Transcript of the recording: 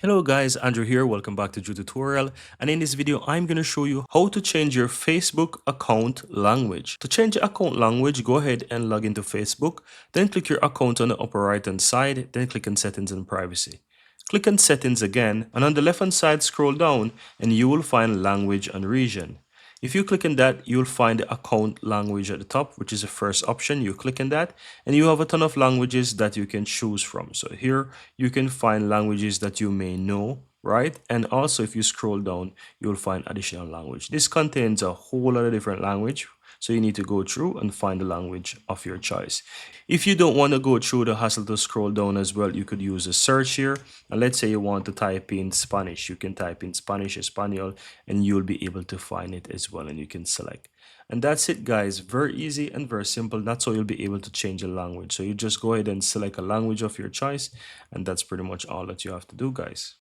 Hello guys, Andrew here. Welcome back to Drew Tutorial. And in this video, I'm going to show you how to change your Facebook account language. To change your account language, go ahead and log into Facebook. Then click your account on the upper right hand side. Then click on settings and privacy. Click on settings again, and on the left hand side, scroll down and you will find language and region. If you click on that, you'll find the account language at the top, which is the first option. You click on that and you have a ton of languages that you can choose from. So here you can find languages that you may know, right? And also if you scroll down, you'll find additional language. This contains a whole lot of different language. So you need to go through and find the language of your choice. If you don't want to go through the hassle to scroll down as well, you could use a search here. And let's say you want to type in Spanish. You can type in Spanish, Espanol, and you'll be able to find it as well. And you can select. And that's it, guys. Very easy and very simple. That's how you'll be able to change a language. So you just go ahead and select a language of your choice. And that's pretty much all that you have to do, guys.